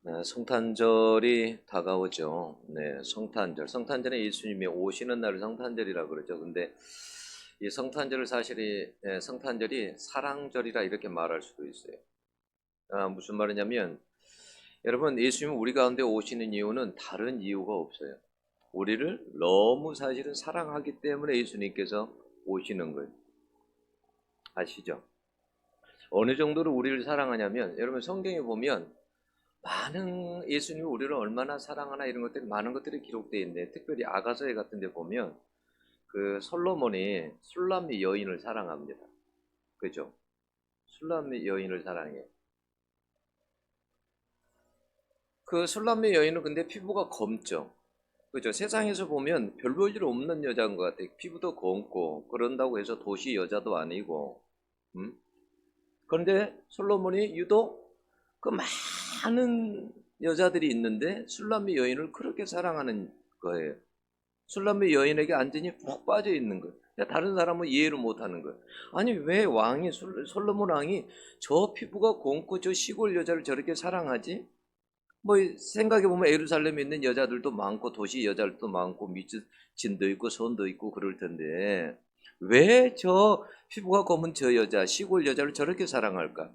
네, 성탄절이 다가오죠. 네, 성탄절. 성탄절에 예수님이 오시는 날을 성탄절이라 그러죠. 근데 이 성탄절을 성탄절이 사랑절이라 이렇게 말할 수도 있어요. 무슨 말이냐면, 여러분, 예수님이 우리 가운데 오시는 이유는 다른 이유가 없어요. 우리를 너무 사실은 사랑하기 때문에 예수님께서 오시는 거예요. 아시죠? 어느 정도로 우리를 사랑하냐면, 여러분 성경에 보면 예수님이 우리를 얼마나 사랑하나 이런 것들이 많은 것들이 기록되어 있는데, 특별히 아가서에 같은 데 보면 그 솔로몬이 술람미 여인을 사랑합니다. 그죠? 술람미 여인을 사랑해. 그 술람미 여인은 근데 피부가 검죠. 그죠? 세상에서 보면 별 볼 일 없는 여자인 것 같아요. 피부도 검고 그런다고 해서 도시 여자도 아니고. 음? 그런데 솔로몬이 유독 그 많은 여자들이 있는데 술람미 여인을 그렇게 사랑하는 거예요. 술람미 여인에게 완전히 푹 빠져 있는 거예요. 다른 사람은 이해를 못하는 거예요. 아니 왜 솔로몬 왕이 저 피부가 곱고 저 시골 여자를 저렇게 사랑하지? 뭐 생각해 보면 예루살렘에 있는 여자들도 많고 도시 여자들도 많고 미친도 있고 손도 있고 그럴 텐데 왜 저 피부가 검은 저 여자 시골 여자를 저렇게 사랑할까?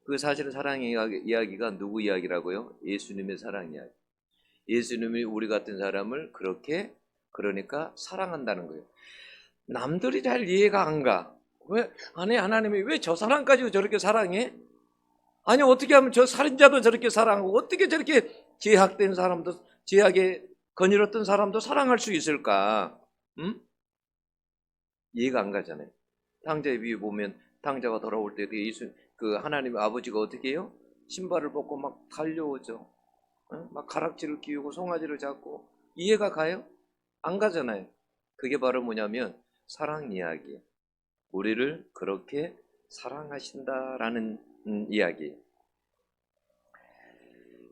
그 사실은 사랑 이야기가 누구 이야기라고요? 예수님의 사랑 이야기. 예수님이 우리 같은 사람을 그렇게 그러니까 사랑한다는 거예요. 남들이 잘 이해가 안 가. 왜 아니 하나님이 왜 저 사람 가지고 저렇게 사랑해? 아니 어떻게 하면 저 살인자도 저렇게 사랑하고 어떻게 저렇게 제약된 사람도 제약에 거닐었던 사람도 사랑할 수 있을까? 응? 이해가 안 가잖아요. 탕자의 비유 보면 탕자가 돌아올 때 그 하나님 아버지가 어떻게 해요? 신발을 벗고 막 달려오죠. 막 가락지를 끼우고 송아지를 잡고 이해가 가요? 안 가잖아요. 그게 바로 뭐냐면 사랑 이야기. 우리를 그렇게 사랑하신다라는 이야기.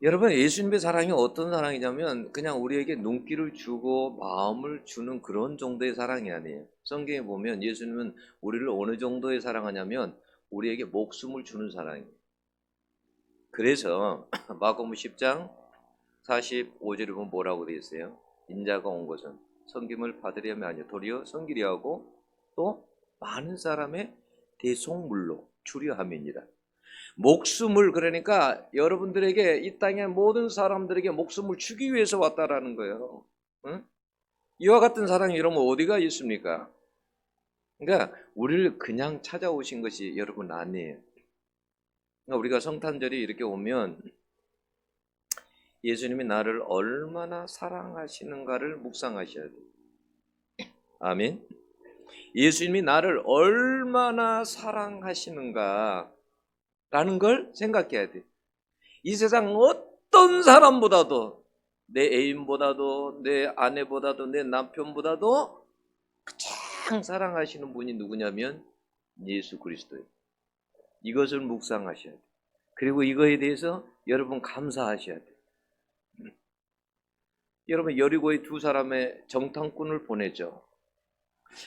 여러분 예수님의 사랑이 어떤 사랑이냐면 그냥 우리에게 눈길을 주고 마음을 주는 그런 정도의 사랑이 아니에요. 성경에 보면 예수님은 우리를 어느 정도의 사랑하냐면 우리에게 목숨을 주는 사랑이에요. 그래서 마가복음 10장 45절에 보면 뭐라고 되어 있어요? 인자가 온 것은 섬김을 받으려 함이 아니요 도리어 섬기려 하고 또 많은 사람의 대속물로 주려 함이니라. 목숨을 그러니까 여러분들에게 이 땅의 모든 사람들에게 목숨을 주기 위해서 왔다라는 거예요. 응? 이와 같은 사랑이 여러분 어디가 있습니까? 그러니까 우리를 그냥 찾아오신 것이 여러분 아니에요. 그러니까 우리가 성탄절이 이렇게 오면 예수님이 나를 얼마나 사랑하시는가를 묵상하셔야 돼요. 아멘. 예수님이 나를 얼마나 사랑하시는가라는 걸 생각해야 돼요. 이 세상 어떤 사람보다도 내 애인보다도 내 아내보다도 내 남편보다도 가장 사랑하시는 분이 누구냐면 예수 그리스도예요. 이것을 묵상하셔야 돼요. 그리고 이거에 대해서 여러분 감사하셔야 돼요. 여러분 여리고의 두 사람의 정탐꾼을 보내죠.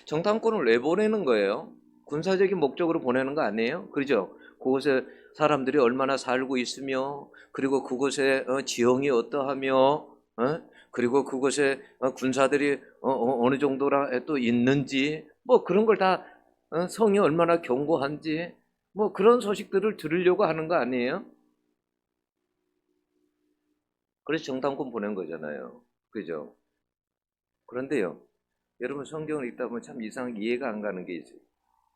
정탐꾼을 왜 보내는 거예요? 군사적인 목적으로 보내는 거 아니에요? 그렇죠? 그곳에 사람들이 얼마나 살고 있으며 그리고 그곳에 지형이 어떠하며 그리고 그곳에 군사들이 어느 정도라 또 있는지 뭐 그런 걸 다 성이 얼마나 견고한지 뭐 그런 소식들을 들으려고 하는 거 아니에요? 그래서 정탐꾼 보낸 거잖아요. 그죠? 그런데요. 여러분 성경을 읽다 보면 참 이상하게 이해가 안 가는 게 있어요.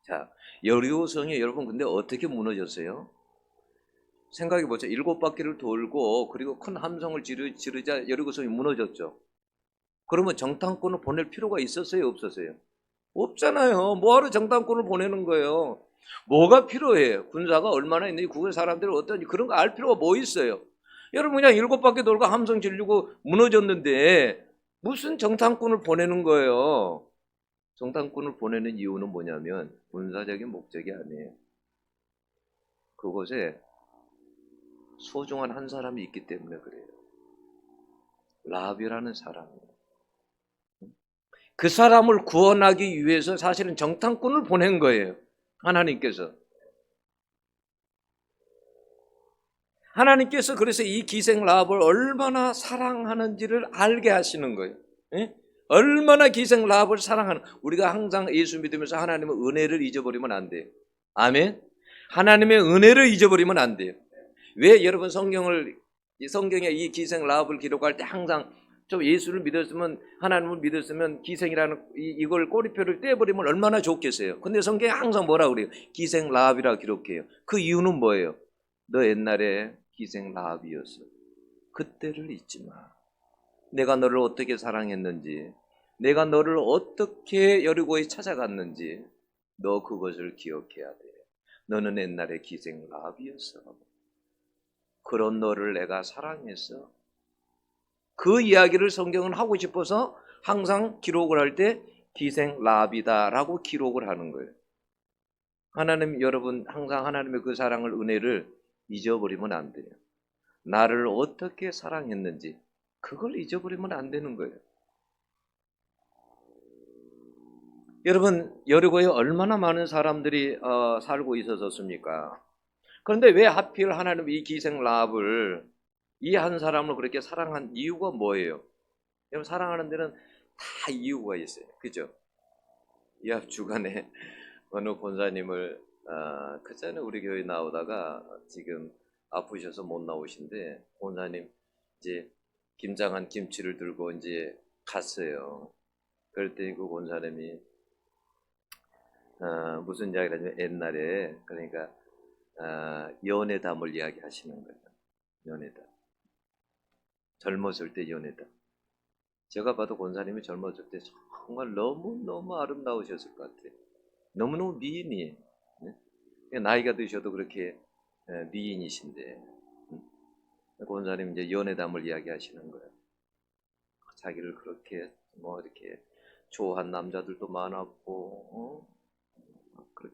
자, 여리고성이 여러분 근데 어떻게 무너졌어요? 생각해 보세요. 7바퀴를 돌고 그리고 큰 함성을 지르자 여리고성이 무너졌죠. 그러면 정탐꾼을 보낼 필요가 있었어요, 없었어요? 없잖아요. 뭐하러 정탐꾼을 보내는 거예요? 뭐가 필요해요? 군사가 얼마나 있는지 그곳 사람들이 어떤지 그런 거 알 필요가 뭐 있어요? 여러분 그냥 7바퀴 돌고 함성 지르고 무너졌는데 무슨 정탐꾼을 보내는 거예요? 정탐꾼을 보내는 이유는 뭐냐면 군사적인 목적이 아니에요. 그곳에 소중한 한 사람이 있기 때문에 그래요. 라합이라는 사람이에요. 그 사람을 구원하기 위해서 사실은 정탐꾼을 보낸 거예요. 하나님께서. 하나님께서 그래서 이 기생 라합을 얼마나 사랑하는지를 알게 하시는 거예요. 예? 얼마나 기생 라합을 사랑하는, 우리가 항상 예수 믿으면서 하나님의 은혜를 잊어버리면 안 돼요. 아멘. 하나님의 은혜를 잊어버리면 안 돼요. 왜 여러분 성경에 이 기생 라합을 기록할 때 항상 좀 예수를 믿었으면, 하나님을 믿었으면 기생이라는 이걸 꼬리표를 떼버리면 얼마나 좋겠어요. 근데 성경에 항상 뭐라 그래요? 기생 라합이라 기록해요. 그 이유는 뭐예요? 너 옛날에 기생 라합이었어. 그때를 잊지 마. 내가 너를 어떻게 사랑했는지, 내가 너를 어떻게 여리고에 찾아갔는지 너 그것을 기억해야 돼. 너는 옛날에 기생 라합이었어. 그런 너를 내가 사랑했어. 그 이야기를 성경은 하고 싶어서 항상 기록을 할 때 기생 라합이다라고 기록을 하는 거예요. 하나님, 여러분 항상 하나님의 그 사랑을, 은혜를 잊어버리면 안 돼요. 나를 어떻게 사랑했는지 그걸 잊어버리면 안 되는 거예요. 여러분, 여리고에 얼마나 많은 사람들이 살고 있었습니까? 그런데 왜 하필 하나님 이 기생 라합을, 이 한 사람을 그렇게 사랑한 이유가 뭐예요? 여러분, 사랑하는 데는 다 이유가 있어요. 그죠? 이 앞 주간에 어느 권사님을, 그 전에 우리 교회 나오다가 지금 아프셔서 못 나오신데, 권사님 이제 김장한 김치를 들고 이제 갔어요. 그럴 때 그 권사님이 무슨 이야기를 하냐면, 옛날에, 그러니까 연애담을 이야기하시는 거예요. 연애담. 젊었을 때 연애담. 제가 봐도 권사님이 젊었을 때 정말 너무너무 아름다우셨을 것 같아요. 너무너무 미인이에요. 네? 나이가 드셔도 그렇게 미인이신데, 권사님 이제 연애담을 이야기하시는 거예요. 자기를 그렇게 뭐 이렇게 좋아한 남자들도 많았고,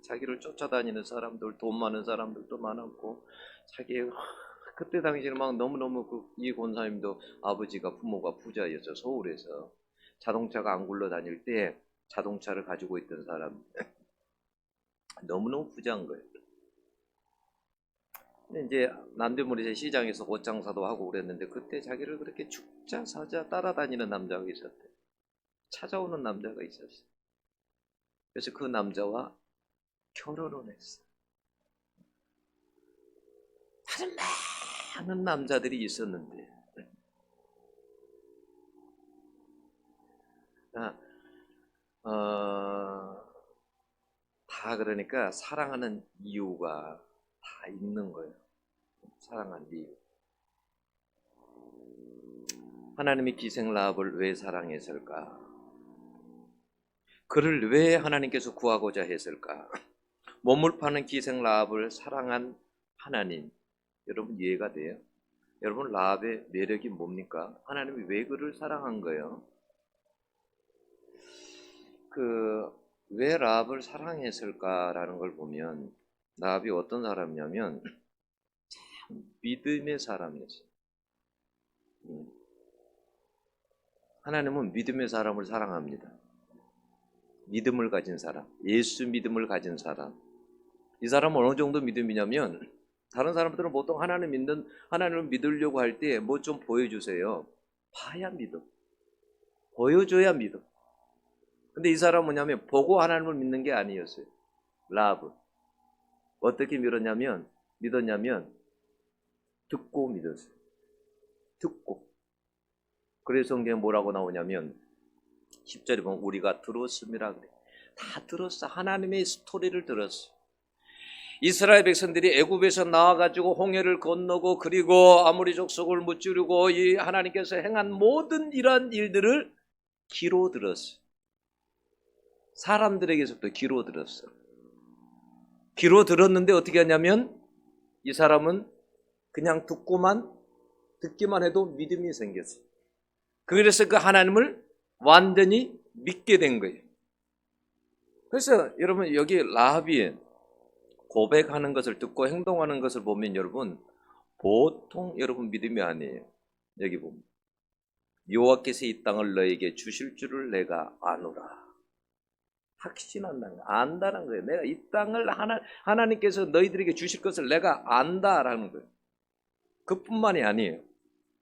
자기를 쫓아다니는 사람들, 돈 많은 사람들도 많았고, 자기 그때 당시에는 막 너무너무 이 권사님도 아버지가, 부모가 부자였어. 서울에서 자동차가 안 굴러다닐 때 자동차를 가지고 있던 사람. 너무너무 부자인 거예요. 근데 이제 남대문에서 시장에서 옷장사도 하고 그랬는데, 그때 자기를 그렇게 죽자 사자 따라다니는 남자가 있었대. 찾아오는 남자가 있었어. 그래서 그 남자와 결혼을 했어. 다른 많은 남자들이 있었는데, 다 그러니까 사랑하는 이유가 다 있는 거예요. 사랑한 이유. 하나님이 기생 라합을 왜 사랑했을까? 그를 왜 하나님께서 구하고자 했을까? 몸을 파는 기생 라합을 사랑한 하나님, 여러분 이해가 돼요? 여러분, 라합의 매력이 뭡니까? 하나님이 왜 그를 사랑한 거예요? 왜 라합을 사랑했을까라는 걸 보면, 라합이 어떤 사람이냐면 참 믿음의 사람이었어요. 하나님은 믿음의 사람을 사랑합니다. 믿음을 가진 사람, 예수 믿음을 가진 사람. 이 사람은 어느 정도 믿음이냐면, 다른 사람들은 보통 하나님을 믿으려고 할 때 뭐 좀 보여주세요. 봐야 믿어. 보여줘야 믿어. 근데 이 사람은 뭐냐면 보고 하나님을 믿는 게 아니었어요. 라합은 어떻게 믿었냐면 듣고 믿었어요. 듣고. 그래서 성경에 뭐라고 나오냐면 10절에 보면 우리가 들었음이라 그래. 다 들었어. 하나님의 스토리를 들었어. 이스라엘 백성들이 애굽에서 나와가지고 홍해를 건너고, 그리고 아모리 족속을 무찌르고, 이 하나님께서 행한 모든 이러한 일들을 귀로 들었어. 사람들에게서부터 귀로 들었어. 귀로 들었는데 어떻게 하냐면, 이 사람은 그냥 듣기만 해도 믿음이 생겼어. 그래서 그 하나님을 완전히 믿게 된 거예요. 그래서 여러분, 여기 라합이 고백하는 것을 듣고 행동하는 것을 보면, 여러분 보통 여러분 믿음이 아니에요. 여기 보면 여호와께서 이 땅을 너에게 주실 줄을 내가 아노라. 확신한다는 거예요. 안다는 거예요. 내가 이 땅을 하나님께서 너희들에게 주실 것을 내가 안다라는 거예요. 그뿐만이 아니에요.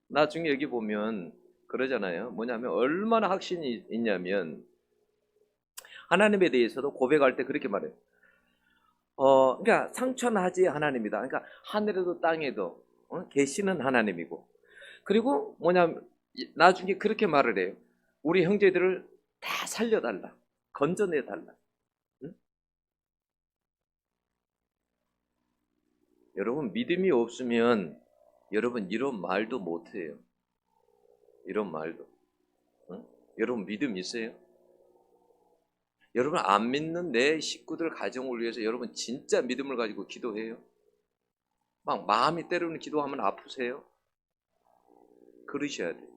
나중에 여기 보면 그러잖아요. 뭐냐면 얼마나 확신이 있냐면 하나님에 대해서도 고백할 때 그렇게 말해요. 그러니까 상천하지 하나님이다. 그러니까 하늘에도 땅에도 계시는 하나님이고, 그리고 뭐냐면 나중에 그렇게 말을 해요. 우리 형제들을 다 살려달라, 건져내달라. 응? 여러분 믿음이 없으면 여러분 이런 말도 못해요. 이런 말도. 응? 여러분 믿음 있어요? 여러분 안 믿는 내 식구들 가정을 위해서 여러분 진짜 믿음을 가지고 기도해요? 막 마음이 때로는 기도하면 아프세요? 그러셔야 돼요.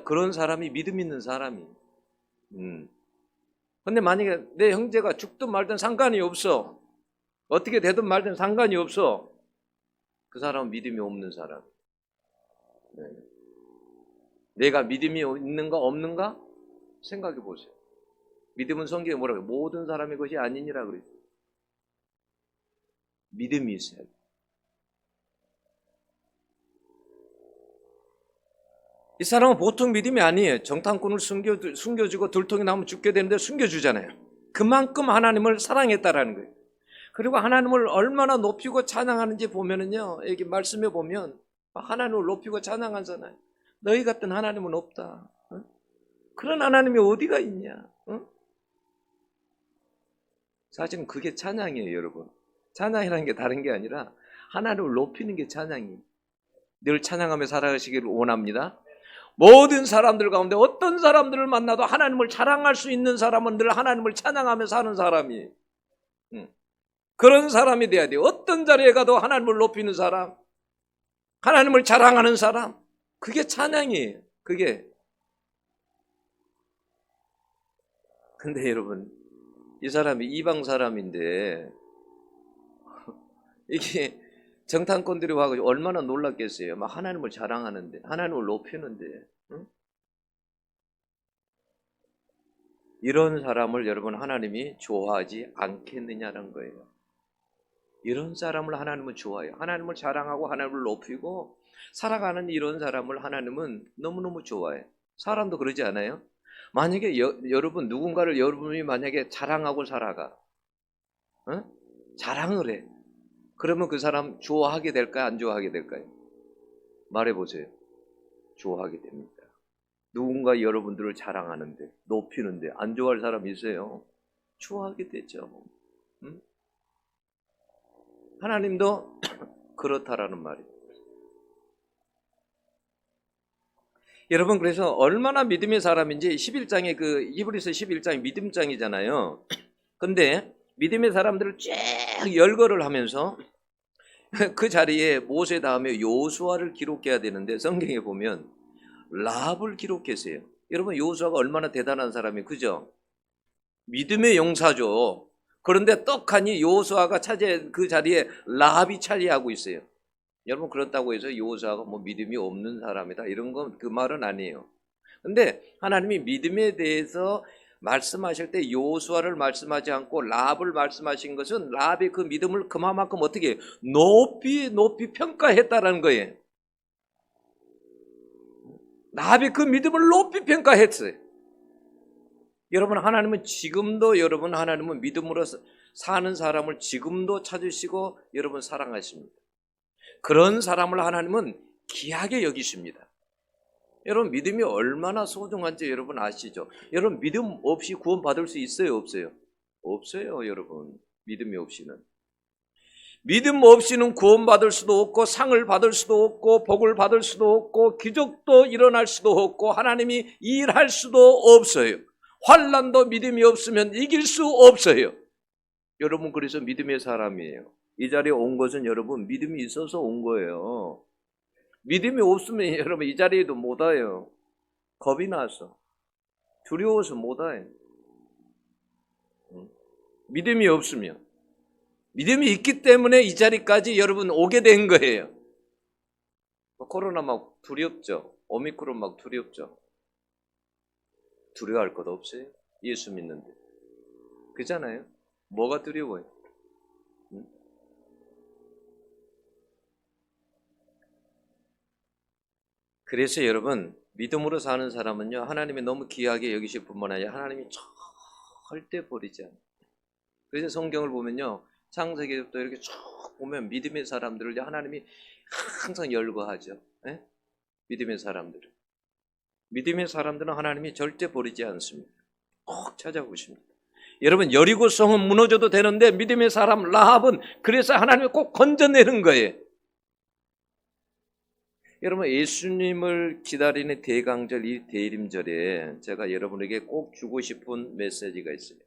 그런 사람이 믿음 있는 사람이. 근데 만약에 내 형제가 죽든 말든 상관이 없어. 어떻게 되든 말든 상관이 없어. 그 사람은 믿음이 없는 사람. 네. 내가 믿음이 있는가 없는가 생각해 보세요. 믿음은 성경에 뭐라고 해요? 모든 사람의 것이 아니니라 그래요. 믿음이 있어야 돼요. 이 사람은 보통 믿음이 아니에요. 정탐꾼을 숨겨주고 들통이 나면 죽게 되는데 숨겨주잖아요. 그만큼 하나님을 사랑했다라는 거예요. 그리고 하나님을 얼마나 높이고 찬양하는지 보면은요, 여기 말씀에 보면 하나님을 높이고 찬양하잖아요. 너희 같은 하나님은 없다. 어? 그런 하나님이 어디가 있냐? 어? 사실은 그게 찬양이에요, 여러분. 찬양이라는 게 다른 게 아니라 하나님을 높이는 게 찬양이에요. 늘 찬양하며 살아가시기를 원합니다. 모든 사람들 가운데 어떤 사람들을 만나도 하나님을 자랑할 수 있는 사람은 늘 하나님을 찬양하며 사는 사람이에요. 그런 사람이 돼야 돼요. 어떤 자리에 가도 하나님을 높이는 사람, 하나님을 자랑하는 사람, 그게 찬양이에요. 그게. 근데 여러분, 이 사람이 이방 사람인데 이게 정탐꾼들이 와가지고 얼마나 놀랐겠어요. 막 하나님을 자랑하는데, 하나님을 높이는데. 응? 이런 사람을 여러분 하나님이 좋아하지 않겠느냐는 거예요. 이런 사람을 하나님은 좋아해요. 하나님을 자랑하고 하나님을 높이고 살아가는 이런 사람을 하나님은 너무너무 좋아해요. 사람도 그러지 않아요? 만약에 여러분 누군가를 여러분이 만약에 자랑하고 살아가, 어? 자랑을 해. 그러면 그 사람 좋아하게 될까요? 안 좋아하게 될까요? 말해보세요. 좋아하게 됩니다. 누군가 여러분들을 자랑하는데, 높이는데 안 좋아할 사람 있어요? 좋아하게 되죠. 응? 하나님도 그렇다라는 말이에요. 여러분 그래서 얼마나 믿음의 사람인지 11장에 그 히브리서 11장이 믿음장이잖아요. 근데 믿음의 사람들을 쫙 열거를 하면서 그 자리에 모세 다음에 요수아를 기록해야 되는데 성경에 보면 라합을 기록했어요. 여러분 요수아가 얼마나 대단한 사람이 그죠? 믿음의 용사죠. 그런데 떡하니 요수아가 차지한 그 자리에 라합이 차지하고 있어요. 여러분 그렇다고 해서 요수아가 뭐 믿음이 없는 사람이다 이런 건 그 말은 아니에요. 근데 하나님이 믿음에 대해서 말씀하실 때 요수아를 말씀하지 않고 라합을 말씀하신 것은 라합의 그 믿음을 그만큼 어떻게 높이 평가했다라는 거예요. 라합의 그 믿음을 높이 평가했어요. 여러분 하나님은 지금도 여러분 하나님은 믿음으로 사는 사람을 지금도 찾으시고 여러분 사랑하십니다. 그런 사람을 하나님은 귀하게 여기십니다. 여러분 믿음이 얼마나 소중한지 여러분 아시죠? 여러분 믿음 없이 구원받을 수 있어요? 없어요? 없어요 여러분. 믿음이 없이는. 믿음 없이는 구원받을 수도 없고 상을 받을 수도 없고 복을 받을 수도 없고 기적도 일어날 수도 없고 하나님이 일할 수도 없어요. 환난도 믿음이 없으면 이길 수 없어요. 여러분 그래서 믿음의 사람이에요. 이 자리에 온 것은 여러분 믿음이 있어서 온 거예요. 믿음이 없으면 여러분 이 자리에도 못 와요. 겁이 나서 두려워서 못 와요. 믿음이 없으면 믿음이 있기 때문에 이 자리까지 여러분 오게 된 거예요. 코로나 막 두렵죠. 오미크론 막 두렵죠. 두려워할 것 없어요. 예수 믿는데. 그잖아요. 뭐가 두려워요? 그래서 여러분, 믿음으로 사는 사람은요, 하나님이 너무 귀하게 여기실 뿐만 아니라 하나님이 절대 버리지 않아요. 그래서 성경을 보면요, 창세기부터 이렇게 쭉 보면 믿음의 사람들을 하나님이 항상 열거하죠. 예? 믿음의 사람들을. 믿음의 사람들은 하나님이 절대 버리지 않습니다. 꼭 찾아보십니다. 여러분, 여리고 성은 무너져도 되는데 믿음의 사람 라합은 그래서 하나님이 꼭 건져내는 거예요. 여러분, 예수님을 기다리는 대강절, 이 대림절에 제가 여러분에게 꼭 주고 싶은 메시지가 있어요.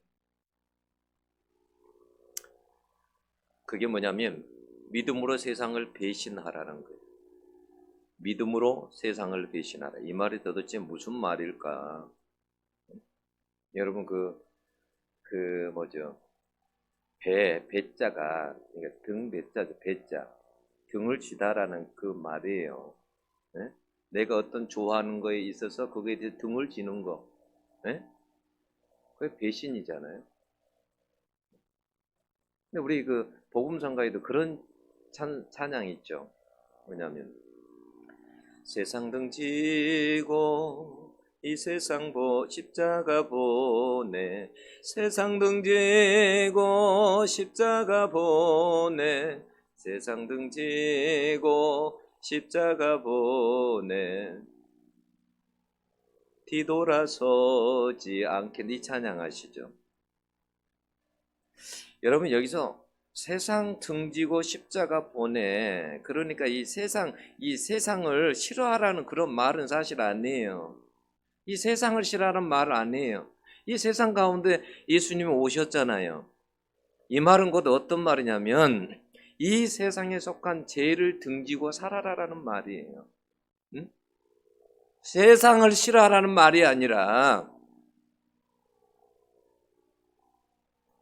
그게 뭐냐면 믿음으로 세상을 배신하라는 거예요. 믿음으로 세상을 배신하라. 이 말이 도대체 무슨 말일까? 여러분, 뭐죠? 배자가, 그러니까 등 배자죠, 배자. 등을 지다라는 그 말이에요. 네? 내가 어떤 좋아하는 거에 있어서 거기에 대해 등을 지는 거. 네? 그게 배신이잖아요. 근데 우리 그 복음성가에도 그런 찬양이 있죠. 뭐냐면 세상 등지고 이 세상 십자가 보내, 세상 등지고 십자가 보내, 세상 등지고 십자가 보내, 뒤돌아서지 않게. 이 찬양하시죠. 여러분, 여기서 세상 등지고 십자가 보내, 그러니까 이 세상을 싫어하라는 그런 말은 사실 아니에요. 이 세상을 싫어하는 말 아니에요. 이 세상 가운데 예수님이 오셨잖아요. 이 말은 곧 어떤 말이냐면 이 세상에 속한 죄를 등지고 살아라라는 말이에요. 응? 세상을 싫어하라는 말이 아니라,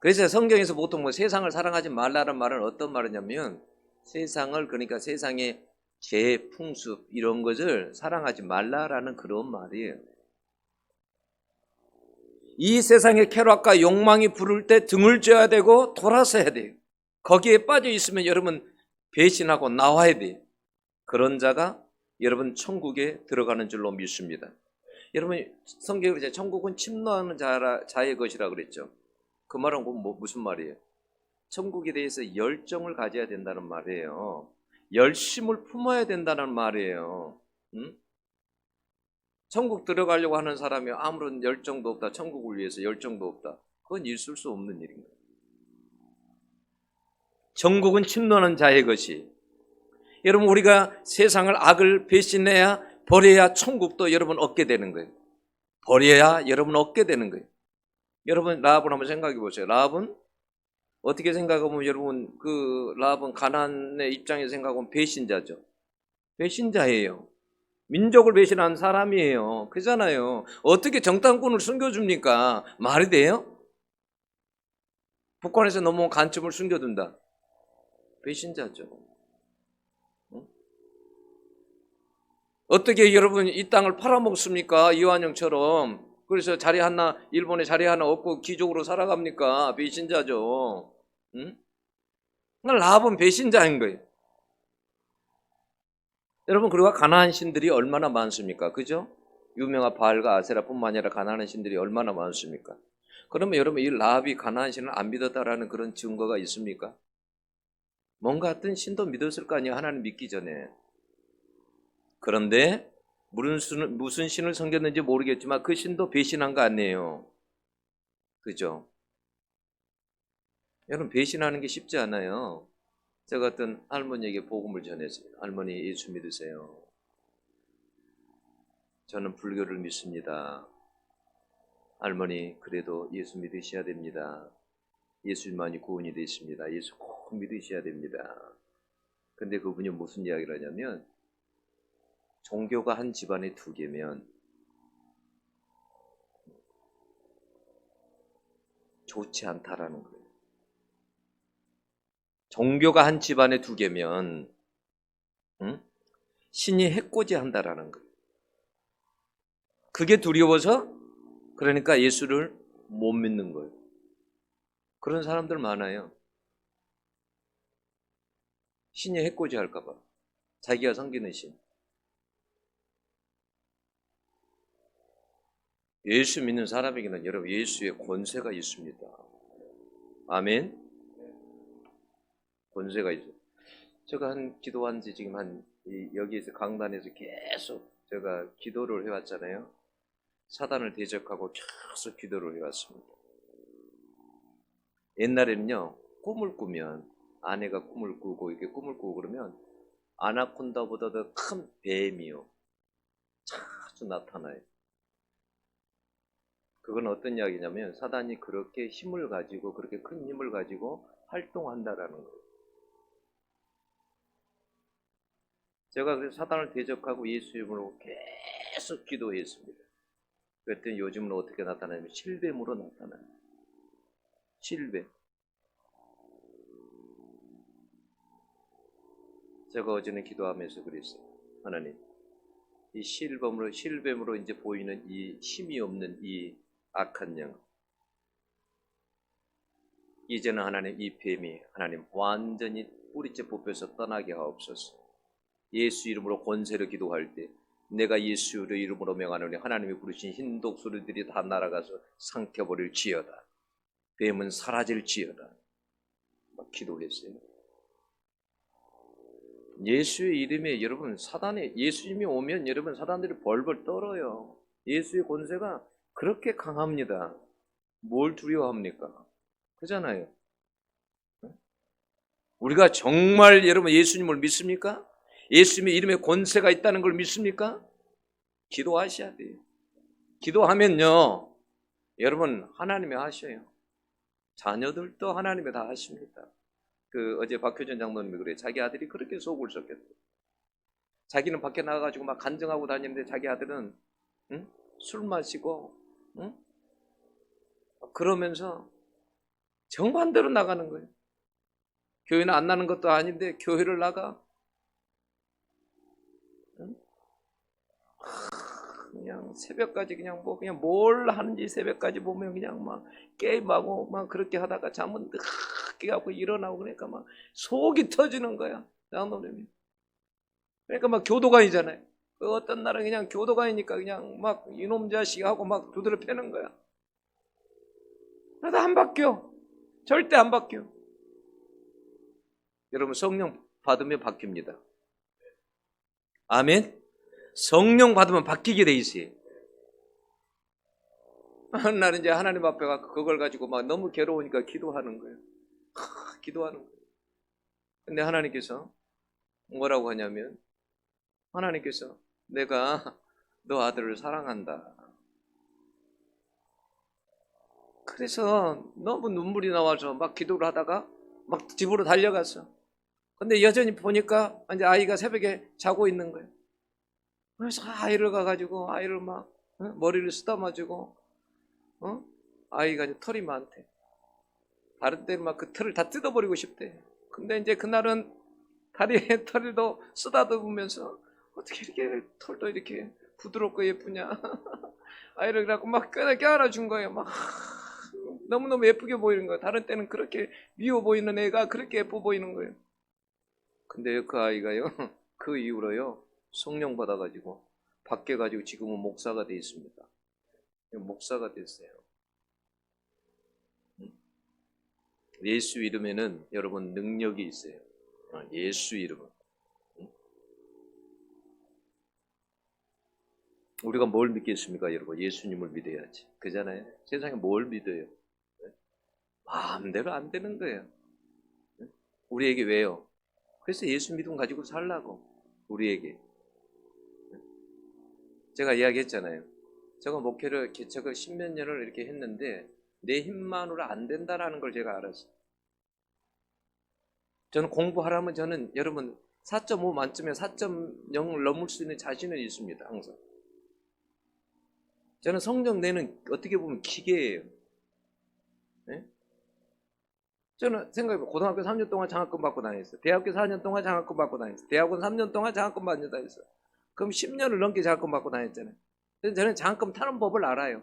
그래서 성경에서 보통 뭐 세상을 사랑하지 말라는 말은 어떤 말이냐면 세상을, 그러니까 세상의 죄, 풍습 이런 것을 사랑하지 말라라는 그런 말이에요. 이 세상의 쾌락과 욕망이 부를 때 등을 져야 되고 돌아서야 돼요. 거기에 빠져 있으면 여러분 배신하고 나와야 돼요. 그런 자가 여러분 천국에 들어가는 줄로 믿습니다. 여러분, 성경에 이제 천국은 침노하는 자의 것이라 그랬죠. 그 말은 무슨 말이에요? 천국에 대해서 열정을 가져야 된다는 말이에요. 열심을 품어야 된다는 말이에요. 응? 천국 들어가려고 하는 사람이 아무런 열정도 없다, 천국을 위해서 열정도 없다, 그건 있을 수 없는 일인 거예요. 천국은 침노하는 자의 것이. 여러분, 우리가 세상을, 악을 배신해야, 버려야 천국도 여러분 얻게 되는 거예요. 버려야 여러분 얻게 되는 거예요. 여러분, 라합을 한번 생각해 보세요. 라합은 어떻게 생각하면, 여러분, 라합은 가나안의 입장에서 생각하면 배신자죠. 배신자예요. 민족을 배신한 사람이에요. 그잖아요. 어떻게 정탐꾼을 숨겨줍니까? 말이 돼요? 북한에서 넘어온 간첩을 숨겨둔다. 배신자죠. 어떻게 여러분 이 땅을 팔아먹습니까? 이완영처럼. 그래서 일본에 자리 하나 얻고 귀족으로 살아갑니까? 배신자죠. 응? 라합은 배신자인 거예요. 여러분, 그리고 가나안 신들이 얼마나 많습니까? 그죠? 유명한 바알과 아세라뿐만 아니라 가나안 신들이 얼마나 많습니까? 그러면 여러분, 이 라합이 가나안 신을 안 믿었다라는 그런 증거가 있습니까? 뭔가 어떤 신도 믿었을 거 아니에요, 하나님 믿기 전에. 그런데 무슨 신을 섬겼는지 모르겠지만 그 신도 배신한 거 아니에요. 그죠? 여러분, 배신하는 게 쉽지 않아요. 제가 어떤 할머니에게 복음을 전했어요. 할머니, 예수 믿으세요. 저는 불교를 믿습니다. 할머니, 그래도 예수 믿으셔야 됩니다. 예수님만이 구원이 되십니다. 예수 꼭 믿으셔야 됩니다. 근데 그분이 무슨 이야기를 하냐면, 종교가 한 집안에 두 개면 좋지 않다라는 거예요. 종교가 한 집안에 두 개면 신이 해코지 한다라는 거예요. 그게 두려워서, 그러니까 예수를 못 믿는 거예요. 그런 사람들 많아요. 신이 해코지 할까 봐. 자기가 섬기는 신. 예수 믿는 사람에게는 여러분 예수의 권세가 있습니다. 아멘. 권세가 있어요. 제가 기도한 지 지금 여기에서 강단에서 계속 제가 기도를 해왔잖아요. 사단을 대적하고 계속 기도를 해왔습니다. 옛날에는요, 꿈을 꾸면, 아내가 꿈을 꾸고 이렇게 꿈을 꾸고 그러면 아나콘다보다 더 큰 뱀이요 자주 나타나요. 그건 어떤 이야기냐면 사단이 그렇게 힘을 가지고, 그렇게 큰 힘을 가지고 활동한다라는 거예요. 제가 그래서 사단을 대적하고 예수 이름으로 계속 기도했습니다. 그랬더니 요즘은 어떻게 나타나냐면 실뱀으로 나타나요. 실뱀. 제가 어제는 기도하면서 그랬어요. 하나님, 이 실뱀으로 이제 보이는 이 힘이 없는 이 악한 영, 이제는 하나님 이 뱀이 하나님 완전히 뿌리째 뽑혀서 떠나게 하옵소서. 예수 이름으로 권세를 기도할 때 내가 예수의 이름으로 명하노니 하나님이 부르신 흰 독수리들이 다 날아가서 삼켜버릴지어다. 뱀은 사라질지어다. 막 기도했어요. 예수의 이름에 여러분 사단의 예수님이 오면 여러분 사단들이 벌벌 떨어요. 예수의 권세가 그렇게 강합니다. 뭘 두려워합니까? 그잖아요. 우리가 정말 여러분 예수님을 믿습니까? 예수님의 이름에 권세가 있다는 걸 믿습니까? 기도하셔야 돼요. 기도하면요, 여러분 하나님이 하셔요. 자녀들도 하나님이 다 하십니다. 어제 박효전 장로님이 그래. 자기 아들이 그렇게 속을 썩였대. 자기는 밖에 나가가지고 막 간증하고 다니는데 자기 아들은 응? 술 마시고 응? 그러면서 정반대로 나가는 거예요. 교회는 안 나는 것도 아닌데 교회를 나가. 응? 그냥 새벽까지 그냥 그냥 뭘 하는지 새벽까지 보면 그냥 막 게임하고 막 그렇게 하다가 잠은 늦게 가고 일어나고 그러니까 막 속이 터지는 거야. 장로님이. 그러니까 막 교도관이잖아요. 어떤 날은 그냥 교도관이니까 그냥 막 이놈 자식하고 막 두드려 패는 거야. 나도 안 바뀌어. 절대 안 바뀌어. 여러분 성령 받으면 바뀝니다. 아멘. 성령 받으면 바뀌게 돼 있어요. 한 날 이제 하나님 앞에 가 그걸 가지고 막 너무 괴로우니까 기도하는 거예요. 기도하는 거예요. 근데 하나님께서 뭐라고 하냐면 하나님께서 내가 너 아들을 사랑한다. 그래서 너무 눈물이 나와서 막 기도를 하다가 막 집으로 달려갔어. 근데 여전히 보니까 이제 아이가 새벽에 자고 있는 거예요. 그래서 아이를 가가지고 아이를 막 머리를 쓰다마주고 아이가 이제 털이 많대. 다른 때는 막 그 털을 다 뜯어버리고 싶대. 근데 이제 그날은 다리에 털을 더 쓰다듬으면서 어떻게 이렇게 털도 이렇게 부드럽고 예쁘냐. 아이를 갖고 막 껴안아 준 거예요. 막 너무너무 예쁘게 보이는 거예요. 다른 때는 그렇게 미워 보이는 애가 그렇게 예뻐 보이는 거예요. 근데 그 아이가요, 그 이후로요, 성령 받아가지고, 바뀌어가지고 지금은 목사가 돼 있습니다. 목사가 됐어요. 예수 이름에는 여러분 능력이 있어요. 예수 이름은. 우리가 뭘 믿겠습니까, 여러분? 예수님을 믿어야지. 그잖아요? 세상에 뭘 믿어요? 마음대로 안 되는 거예요. 우리에게 왜요? 그래서 예수 믿음 가지고 살라고. 우리에게. 제가 이야기했잖아요. 제가 목회를 개척을 10몇 년을 이렇게 했는데 내 힘만으로 안 된다는 걸 제가 알았어요. 저는 공부하라면 저는 여러분 4.5 만점에 4.0을 넘을 수 있는 자신은 있습니다. 항상. 저는 성령 내는 어떻게 보면 기계예요. 네? 저는 생각해보면 고등학교 3년 동안 장학금 받고 다녔어요. 대학교 4년 동안 장학금 받고 다녔어요. 대학원 3년 동안 장학금 받고 다녔어요. 그럼 10년을 넘게 장학금 받고 다녔잖아요. 그래서 저는 장학금 타는 법을 알아요.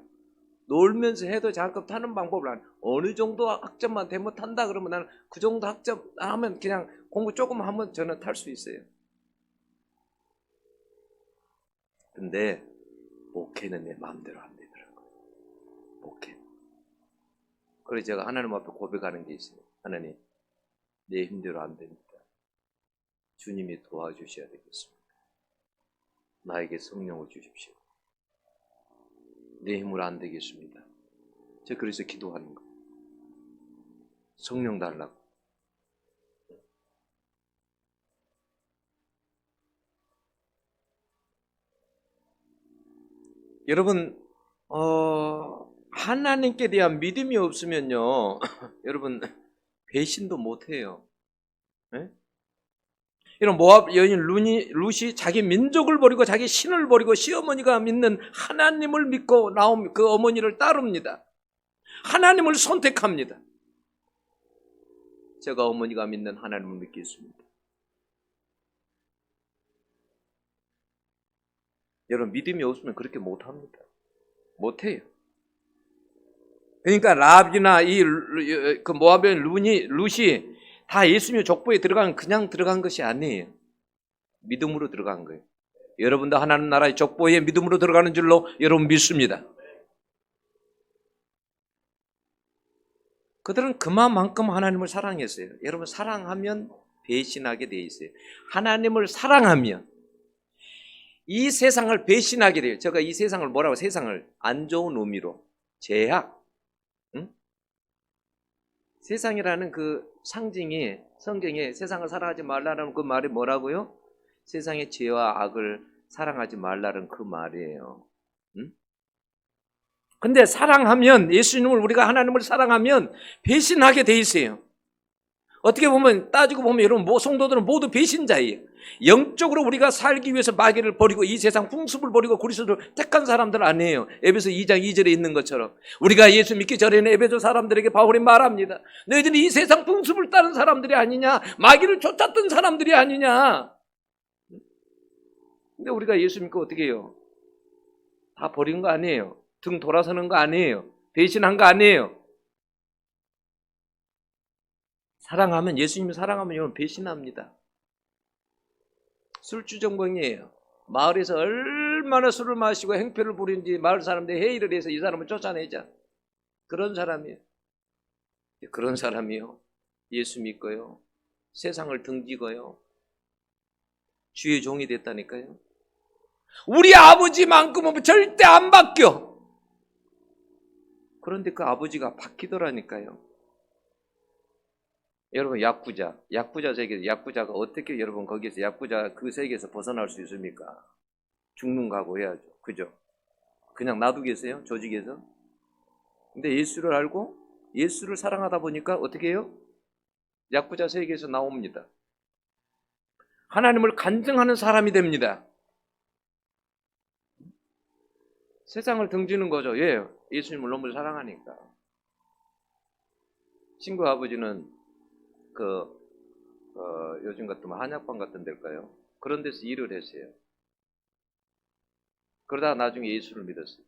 놀면서 해도 장학금 타는 방법을 알아요. 어느 정도 학점만 되면 탄다 그러면 나는 그 정도 학점 하면 그냥 공부 조금 하면 저는 탈 수 있어요. 근데 목회는 내 마음대로 안 되더라고요. 복해. 그래서 제가 하나님 앞에 고백하는 게 있어요. 하나님, 내 힘대로 안 됩니다. 주님이 도와주셔야 되겠습니다. 나에게 성령을 주십시오. 내 힘으로 안 되겠습니다. 제가 그래서 기도하는 거예요. 성령 달라고. 여러분, 하나님께 대한 믿음이 없으면요, 여러분, 배신도 못해요. 네? 이런 모압 여인 룻이 자기 민족을 버리고 자기 신을 버리고 시어머니가 믿는 하나님을 믿고 나온 그 어머니를 따릅니다. 하나님을 선택합니다. 제가 어머니가 믿는 하나님을 믿겠습니다. 여러분, 믿음이 없으면 그렇게 못합니다. 못해요. 그러니까 라합이나 그 모압의 룻이 다 예수님의 족보에 그냥 들어간 것이 아니에요. 믿음으로 들어간 거예요. 여러분도 하나님 나라의 족보에 믿음으로 들어가는 줄로 여러분 믿습니다. 그들은 그만큼 하나님을 사랑했어요. 여러분, 사랑하면 배신하게 돼 있어요. 하나님을 사랑하면 이 세상을 배신하게 돼요. 제가 이 세상을 뭐라고, 세상을 안 좋은 의미로 죄악, 세상이라는 그 상징이 성경에 세상을 사랑하지 말라는 그 말이 뭐라고요? 세상의 죄와 악을 사랑하지 말라는 그 말이에요. 근데 사랑하면, 예수님을, 우리가 하나님을 사랑하면 배신하게 돼 있어요. 어떻게 보면, 따지고 보면 여러분, 성도들은 모두 배신자예요. 영적으로 우리가 살기 위해서 마귀를 버리고 이 세상 풍습을 버리고 그리스도를 택한 사람들 아니에요. 에베소 2장 2절에 있는 것처럼. 우리가 예수 믿기 전에는 에베소 사람들에게 바울이 말합니다. 너희들이 이 세상 풍습을 따른 사람들이 아니냐, 마귀를 쫓았던 사람들이 아니냐. 근데 우리가 예수 믿고 어떻게 해요? 다 버린 거 아니에요. 등 돌아서는 거 아니에요. 배신한 거 아니에요. 사랑하면, 예수님을 사랑하면 여러분 배신합니다. 술주정뱅이에요. 마을에서 얼마나 술을 마시고 행패를 부리는지 마을 사람들이 회의를 해서 이 사람을 쫓아내자. 그런 사람이에요. 그런 사람이요. 예수 믿고요. 세상을 등지고요. 주의 종이 됐다니까요. 우리 아버지만큼은 절대 안 바뀌어. 그런데 그 아버지가 바뀌더라니까요. 여러분, 야쿠자 세계에서, 야쿠자가 어떻게 여러분 거기에서 야쿠자 그 세계에서 벗어날 수 있습니까? 죽는 각오 해야죠. 그죠? 그냥 놔두겠어요? 조직에서? 근데 예수를 알고 예수를 사랑하다 보니까 어떻게 해요? 야쿠자 세계에서 나옵니다. 하나님을 간증하는 사람이 됩니다. 세상을 등지는 거죠. 예, 예수님을 너무 사랑하니까. 친구 아버지는 요즘 같으면 한약방 같은 데일까요? 그런 데서 일을 했어요. 그러다가 나중에 예수를 믿었어요.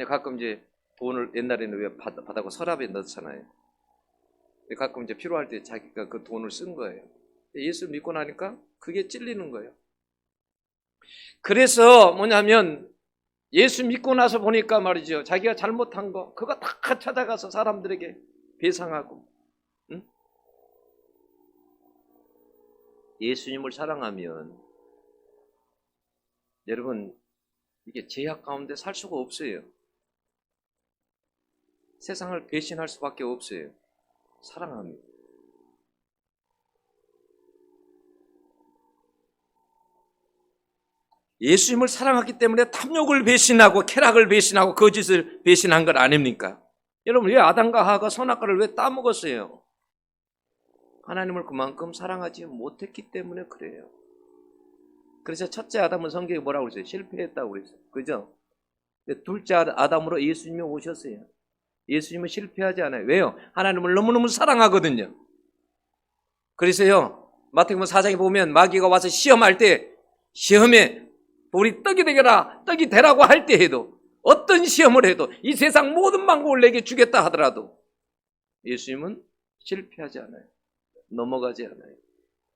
가끔 이제 돈을, 옛날에는 왜 받아고 서랍에 넣잖아요. 가끔 이제 필요할 때 자기가 그 돈을 쓴 거예요. 예수 믿고 나니까 그게 찔리는 거예요. 그래서 뭐냐면, 예수 믿고 나서 보니까 말이죠, 자기가 잘못한 거 그거 다 찾아가서 사람들에게 배상하고. 예수님을 사랑하면 여러분, 이게 죄악 가운데 살 수가 없어요. 세상을 배신할 수밖에 없어요. 사랑합니다. 예수님을 사랑하기 때문에 탐욕을 배신하고 쾌락을 배신하고 거짓을 배신한 것 아닙니까? 여러분, 왜 아담과 하와가 선악과를 왜 따먹었어요? 하나님을 그만큼 사랑하지 못했기 때문에 그래요. 그래서 첫째 아담은 성경에 뭐라고 그랬어요? 실패했다고 그랬어요. 그죠? 둘째 아담으로 예수님이 오셨어요. 예수님은 실패하지 않아요. 왜요? 하나님을 너무너무 사랑하거든요. 그래서요, 마태복음 4장에 보면 마귀가 와서 시험할 때, 시험에 우리 떡이 되거라, 떡이 되라고 할 때 해도, 어떤 시험을 해도, 이 세상 모든 방법을 내게 주겠다 하더라도 예수님은 실패하지 않아요. 넘어가지 않아요.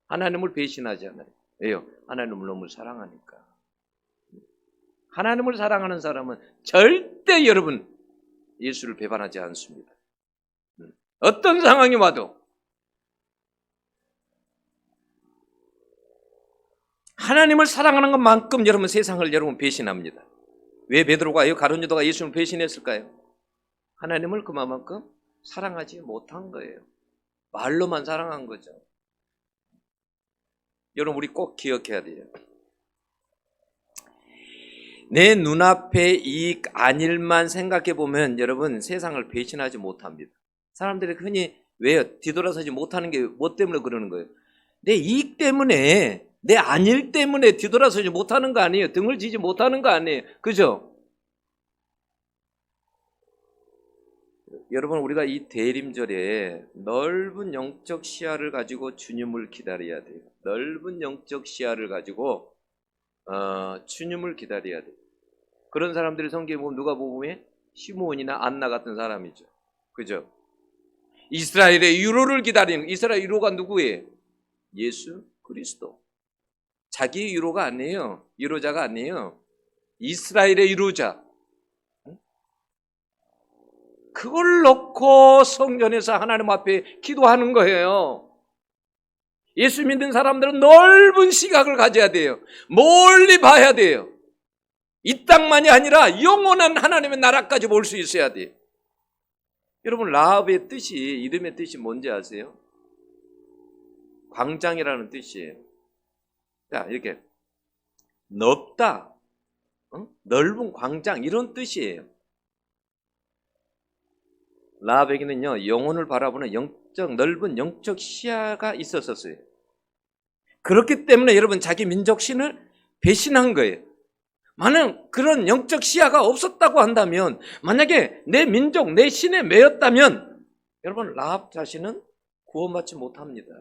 하나님을 배신하지 않아요. 왜요? 하나님을 너무 사랑하니까. 하나님을 사랑하는 사람은 절대 여러분 예수를 배반하지 않습니다. 어떤 상황이 와도 하나님을 사랑하는 것만큼 여러분 세상을 여러분 배신합니다. 왜 베드로가 가룟 유다가 예수를 배신했을까요? 하나님을 그만큼 사랑하지 못한 거예요. 말로만 사랑한 거죠. 여러분 우리 꼭 기억해야 돼요. 내 눈앞에 이익 안일만 생각해 보면 여러분 세상을 배신하지 못합니다. 사람들이 흔히 왜요? 뒤돌아서지 못하는 게 뭐 때문에 그러는 거예요? 내 이익 때문에, 내 안일 때문에 뒤돌아서지 못하는 거 아니에요? 등을 지지 못하는 거 아니에요? 그죠? 여러분 우리가 이 대림절에 넓은 영적 시야를 가지고 주님을 기다려야 돼요. 넓은 영적 시야를 가지고 주님을 기다려야 돼요. 그런 사람들이 성경에 보면 누가 보면 시므온이나 안나 같은 사람이죠. 그죠? 이스라엘의 유로를 기다리는, 이스라엘 유로가 누구예요? 예수 그리스도. 자기 유로가 아니에요. 유로자가 아니에요. 이스라엘의 유로자. 그걸 놓고 성전에서 하나님 앞에 기도하는 거예요. 예수 믿는 사람들은 넓은 시각을 가져야 돼요. 멀리 봐야 돼요. 이 땅만이 아니라 영원한 하나님의 나라까지 볼 수 있어야 돼요. 여러분 라합의 뜻이, 이름의 뜻이 뭔지 아세요? 광장이라는 뜻이에요. 자, 이렇게 넓다, 넓은 광장 이런 뜻이에요. 라합에게는요 영혼을 바라보는 넓은 영적 시야가 있었어요. 그렇기 때문에 여러분 자기 민족 신을 배신한 거예요. 만약 그런 영적 시야가 없었다고 한다면, 만약에 내 민족, 내 신에 매였다면 여러분 라합 자신은 구원받지 못합니다.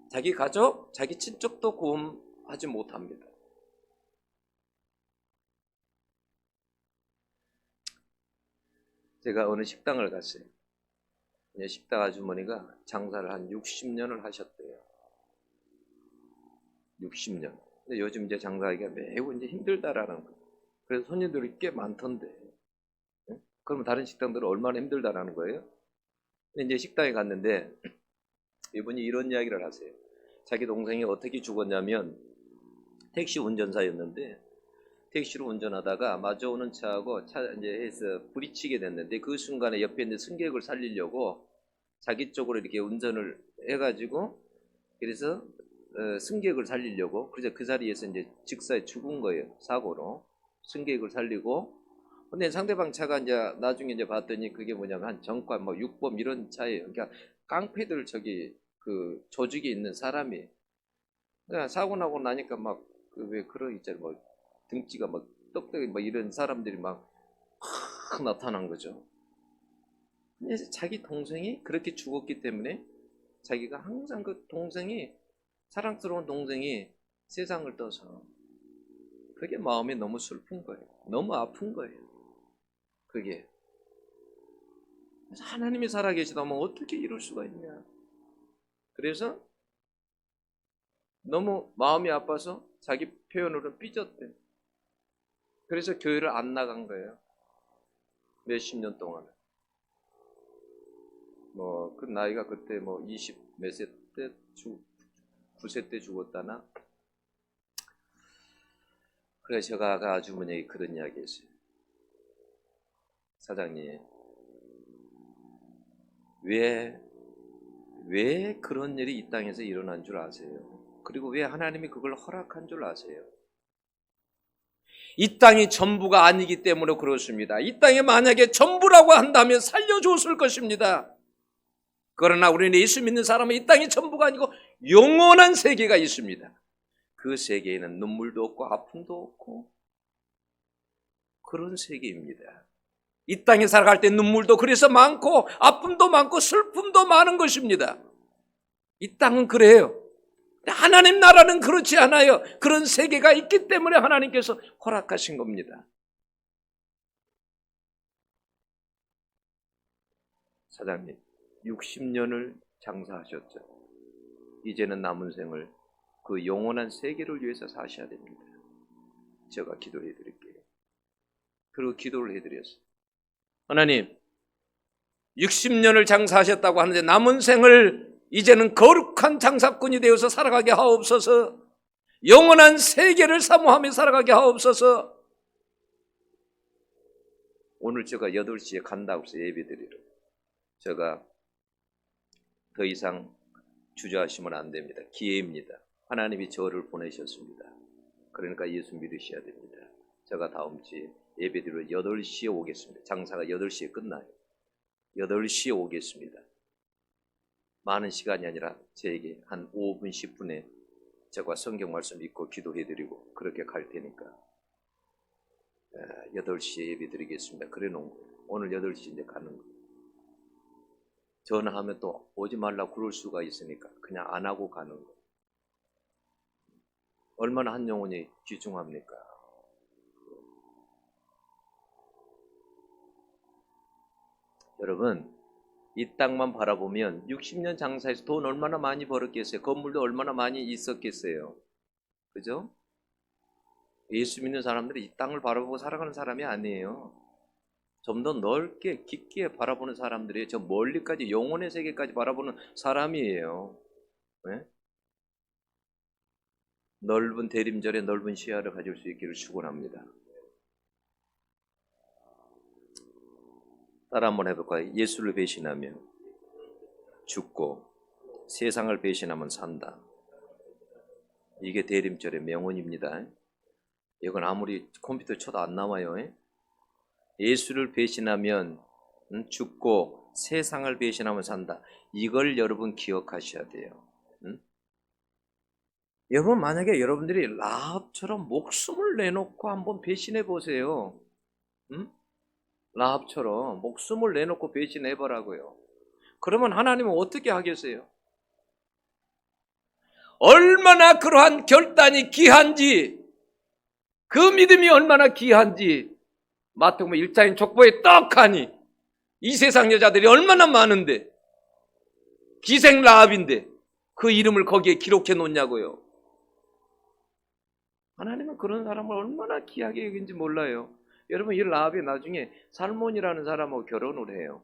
자기 가족, 자기 친척도 구원하지 못합니다. 제가 어느 식당을 갔어요. 식당 아주머니가 장사를 한 60년을 하셨대요. 60년. 근데 요즘 이제 장사하기가 매우 이제 힘들다라는 거예요. 그래서 손님들이 꽤 많던데. 그러면 다른 식당들은 얼마나 힘들다라는 거예요? 근데 이제 식당에 갔는데 이분이 이런 이야기를 하세요. 자기 동생이 어떻게 죽었냐면 택시 운전사였는데 택시로 운전하다가 마주오는 차하고 이제 해서 부딪히게 됐는데 그 순간에 옆에 있는 승객을 살리려고 자기 쪽으로 이렇게 운전을 해가지고 그래서 승객을 살리려고 그래서 그 자리에서 이제 직사에 죽은 거예요. 사고로 승객을 살리고. 근데 상대방 차가 이제 나중에 이제 봤더니 그게 뭐냐면 한 정관 뭐 육범 이런 차예요. 그러니까 깡패들 그 조직에 있는 사람이. 그러니까 사고 나고 나니까 막 그 왜 그런 있잖아요. 뭐 등치가 막 떡떡이 막 이런 사람들이 막 나타난 거죠. 근데 자기 동생이 그렇게 죽었기 때문에 자기가 항상 그 동생이, 사랑스러운 동생이 세상을 떠서 그게 마음이 너무 슬픈 거예요. 너무 아픈 거예요. 그게. 그래서 하나님이 살아계시다면 어떻게 이럴 수가 있냐. 그래서 너무 마음이 아파서 자기 표현으로 삐졌대. 그래서 교회를 안 나간 거예요. 몇십 년 동안. 그 나이가 그때 20 몇 세 때 9세 때 죽었다나. 그래서 제가 아주머니에게 그런 이야기 했어요. 사장님, 왜 그런 일이 이 땅에서 일어난 줄 아세요? 그리고 왜 하나님이 그걸 허락한 줄 아세요? 이 땅이 전부가 아니기 때문에 그렇습니다. 이 땅에 만약에 전부라고 한다면 살려줬을 것입니다. 그러나 우리는 예수 믿는 사람은 이 땅이 전부가 아니고 영원한 세계가 있습니다. 그 세계에는 눈물도 없고 아픔도 없고 그런 세계입니다. 이 땅에 살아갈 때 눈물도 그래서 많고 아픔도 많고 슬픔도 많은 것입니다. 이 땅은 그래요. 하나님 나라는 그렇지 않아요. 그런 세계가 있기 때문에 하나님께서 허락하신 겁니다. 사장님, 60년을 장사하셨죠. 이제는 남은 생을 그 영원한 세계를 위해서 사셔야 됩니다. 제가 기도해 드릴게요. 그리고 기도를 해드렸어요. 하나님 60년을 장사하셨다고 하는데 남은 생을 이제는 거룩한 장사꾼이 되어서 살아가게 하옵소서. 영원한 세계를 사모하며 살아가게 하옵소서. 오늘 제가 8시에 간다고 해서 예배드리러 제가 더 이상 주저하시면 안 됩니다. 기회입니다. 하나님이 저를 보내셨습니다. 그러니까 예수 믿으셔야 됩니다. 제가 다음 주에 예배드리러 8시에 오겠습니다. 장사가 8시에 끝나요. 8시에 오겠습니다. 많은 시간이 아니라 저에게 한 5분, 10분에 제가 성경 말씀 읽고 기도해드리고 그렇게 갈 테니까 8시에 예배 드리겠습니다. 그래 놓은 거예요. 오늘 8시 이제 가는 거예요. 전화하면 또 오지 말라 그럴 수가 있으니까 그냥 안 하고 가는 거예요. 얼마나 한 영혼이 귀중합니까? 여러분 이 땅만 바라보면 60년 장사해서 돈 얼마나 많이 벌었겠어요? 건물도 얼마나 많이 있었겠어요? 그죠? 예수 믿는 사람들이 이 땅을 바라보고 살아가는 사람이 아니에요. 좀 더 넓게 깊게 바라보는 사람들이 저 멀리까지 영혼의 세계까지 바라보는 사람이에요. 네? 넓은 대림절에 넓은 시야를 가질 수 있기를 축원합니다. 따라 한번 해볼까요? 예수를 배신하며 죽고 세상을 배신하면 산다. 이게 대림절의 명언입니다. 이건 아무리 컴퓨터 쳐도 안 나와요. 예수를 배신하면 죽고 세상을 배신하면 산다. 이걸 여러분 기억하셔야 돼요. 여러분 만약에 여러분들이 라합처럼 목숨을 내놓고 한번 배신해 보세요. 라합처럼 목숨을 내놓고 배신해 보라고요. 그러면 하나님은 어떻게 하겠어요? 얼마나 그러한 결단이 귀한지, 그 믿음이 얼마나 귀한지 마태복음 1장인 족보에 떡하니 이 세상 여자들이 얼마나 많은데 기생 라합인데 그 이름을 거기에 기록해 놓냐고요. 하나님은 그런 사람을 얼마나 귀하게 여긴지 몰라요. 여러분 이 라합이 나중에 살몬이라는 사람하고 결혼을 해요.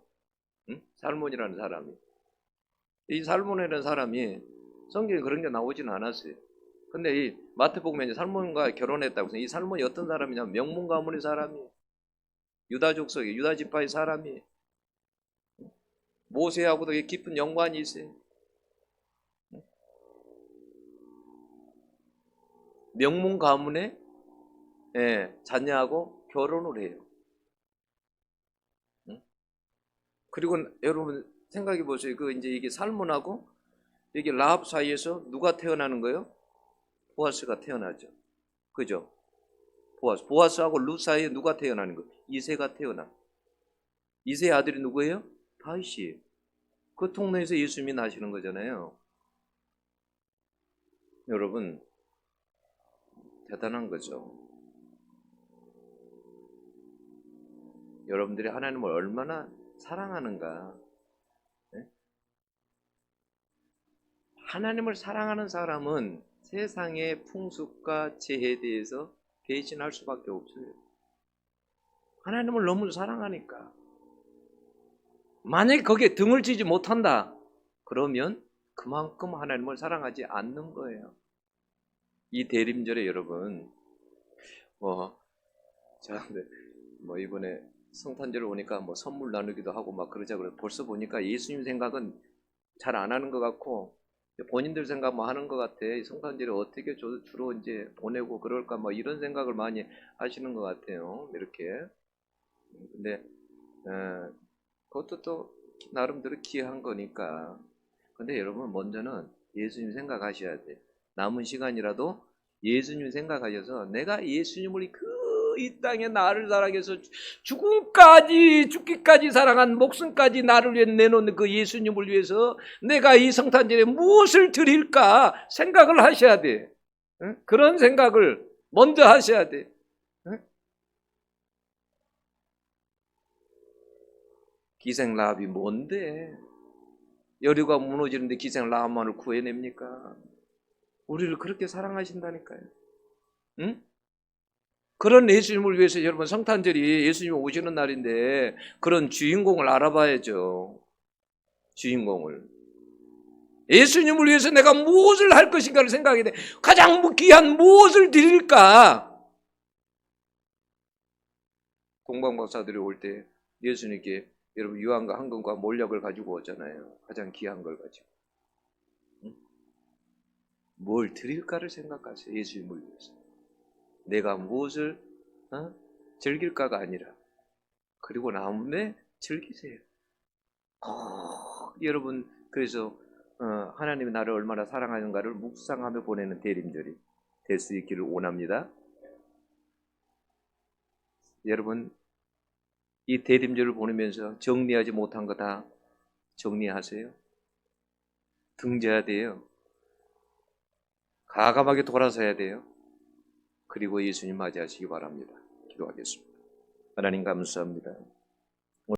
살몬이라는 사람이. 이 살몬이라는 사람이 성경에 그런 게 나오진 않았어요. 근데 이 마태복음에 이제 살몬과 결혼했다고 해서 이 살몬이 어떤 사람이냐면 명문 가문의 사람이, 유다 족속의 유다 지파의 사람이, 모세하고도 깊은 연관이 있어요. 명문 가문의 자녀하고 결혼을 해요. 그리고 여러분 생각해 보세요. 그 이제 이게 살몬하고 이게 라합 사이에서 누가 태어나는 거예요? 보아스가 태어나죠. 그죠? 보아스하고 룻 사이에 누가 태어나는 거예요? 이새가 태어나. 이새의 아들이 누구예요? 다윗이에요. 그 통로에서 예수님이 나시는 거잖아요. 여러분 대단한 거죠. 여러분들이 하나님을 얼마나 사랑하는가. 네? 하나님을 사랑하는 사람은 세상의 풍습과 재해에 대해서 배신할 수밖에 없어요. 하나님을 너무 사랑하니까. 만약에 거기에 등을 지지 못한다 그러면 그만큼 하나님을 사랑하지 않는 거예요. 이 대림절에 여러분 이번에 성탄절 오니까 선물 나누기도 하고 막 그러자 그래. 벌써 보니까 예수님 생각은 잘 안 하는 것 같고 본인들 생각만 하는 것 같아. 성탄절에 어떻게 주로 이제 보내고 그럴까 이런 생각을 많이 하시는 것 같아요. 이렇게. 근데 그것도 또 나름대로 귀한 거니까. 근데 여러분 먼저는 예수님 생각하셔야 돼. 남은 시간이라도 예수님 생각하셔서 내가 예수님을 이 땅에 나를 사랑해서 죽기까지 사랑한 목숨까지 나를 위해 내놓는 그 예수님을 위해서 내가 이 성탄절에 무엇을 드릴까 생각을 하셔야 돼. 응? 그런 생각을 먼저 하셔야 돼. 응? 기생 라합이 뭔데? 여리고가 무너지는데 기생 라합만을 구해냅니까? 우리를 그렇게 사랑하신다니까요. 응? 그런 예수님을 위해서 여러분 성탄절이 예수님 오시는 날인데 그런 주인공을 알아봐야죠. 주인공을. 예수님을 위해서 내가 무엇을 할 것인가를 생각해야 돼. 가장 귀한 무엇을 드릴까? 동방박사들이 올 때 예수님께 여러분 유황과 황금과 몰약을 가지고 오잖아요. 가장 귀한 걸 가지고. 응? 뭘 드릴까를 생각하세요. 예수님을 위해서. 내가 무엇을 즐길까가 아니라 그리고 남의 즐기세요. 여러분 그래서 하나님이 나를 얼마나 사랑하는가를 묵상하며 보내는 대림절이 될 수 있기를 원합니다. 여러분 이 대림절을 보내면서 정리하지 못한 거 다 정리하세요. 등져야 돼요. 과감하게 돌아서야 돼요. 그리고 예수님 맞이하시기 바랍니다. 기도하겠습니다. 하나님 감사합니다.